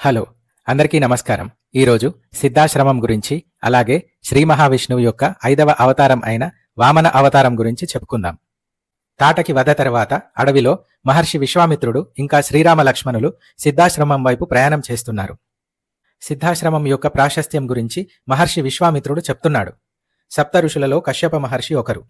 Hello, అందరికీ నమస్కారం. ఈరోజు సిద్ధాశ్రమం గురించి, అలాగే శ్రీ మహావిష్ణువు యొక్క 5వ అవతారం అయిన వామన అవతారం గురించి చెప్పుకుందాం. తాటకి వధ తర్వాత అడవిలో మహర్షి విశ్వామిత్రుడు ఇంకా శ్రీరామ లక్ష్మణులు సిద్ధాశ్రమం వైపు ప్రయాణం చేస్తున్నారు. సిద్ధాశ్రమం యొక్క ప్రాశస్త్యం గురించి మహర్షి విశ్వామిత్రుడు చెప్తున్నాడు. సప్త ఋషులలో కశ్యప మహర్షి ఒకరు.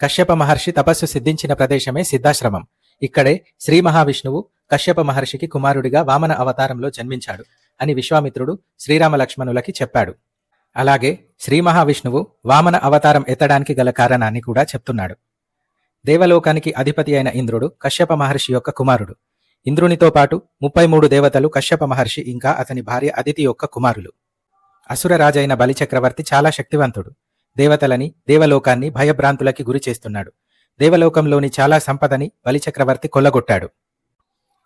కశ్యప మహర్షి తపస్సు సిద్ధించిన ప్రదేశమే సిద్ధాశ్రమం. ఇక్కడే శ్రీ మహావిష్ణువు కశ్యప మహర్షికి కుమారుడిగా వామన అవతారంలో జన్మించాడు అని విశ్వామిత్రుడు శ్రీరామ లక్ష్మణులకి చెప్పాడు. అలాగే శ్రీ మహావిష్ణువు వామన అవతారం ఎత్తడానికి గల కారణాన్ని కూడా చెప్తున్నాడు. దేవలోకానికి అధిపతి అయిన ఇంద్రుడు కశ్యప మహర్షి యొక్క కుమారుడు. ఇంద్రునితో పాటు 33 దేవతలు కశ్యప మహర్షి ఇంకా అతని భార్య అదితి యొక్క కుమారులు. అసురరాజైన బలిచక్రవర్తి చాలా శక్తివంతుడు. దేవతలని, దేవలోకాన్ని భయభ్రాంతులకి గురి చేస్తున్నాడు. దేవలోకంలోని చాలా సంపదని బలిచక్రవర్తి కొల్లగొట్టాడు.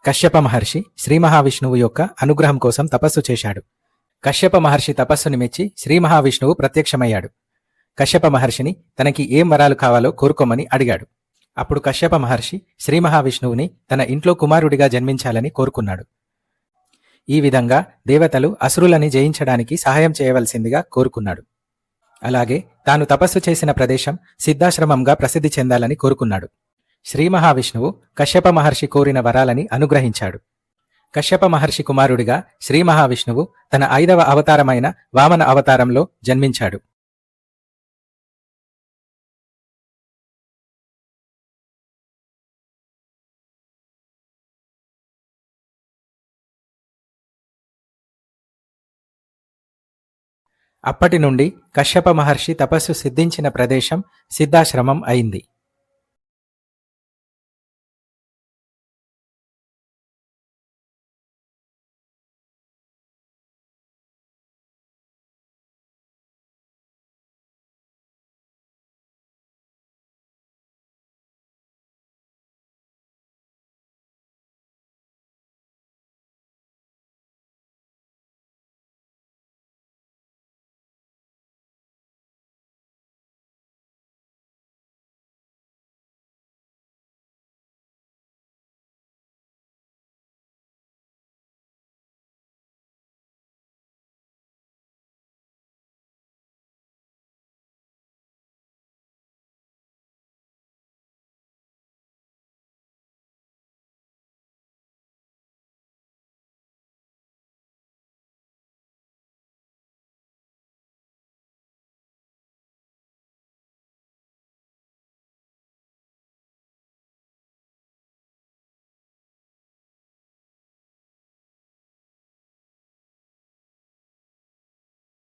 కశ్యప మహర్షి శ్రీ మహావిష్ణువు యొక్క అనుగ్రహం కోసం తపస్సు చేశాడు. కశ్యప మహర్షి తపస్సుని మెచ్చి శ్రీ మహావిష్ణువు ప్రత్యక్షమయ్యాడు. కశ్యప మహర్షిని తనకి ఏం వరాలు కావాలో కోరుకోమని అడిగాడు. అప్పుడు కశ్యప మహర్షి శ్రీ మహావిష్ణువుని తన ఇంట్లో కుమారుడిగా జన్మించాలని కోరుకున్నాడు. ఈ విధంగా దేవతలు అసురులని జయించడానికి సహాయం చేయవలసిందిగా కోరుకున్నాడు. అలాగే తాను తపస్సు చేసిన ప్రదేశం సిద్ధాశ్రమంగా ప్రసిద్ధి చెందాలని కోరుకున్నాడు. శ్రీ మహావిష్ణువు కశ్యప మహర్షి కోరిన వరాలని అనుగ్రహించాడు. కశ్యప మహర్షి కుమారుడిగా శ్రీ మహావిష్ణువు తన 5వ అవతారమైన వామన అవతారంలో జన్మించాడు. అప్పటి నుండి కశ్యప మహర్షి తపస్సు సిద్ధించిన ప్రదేశం సిద్ధాశ్రమం అయింది.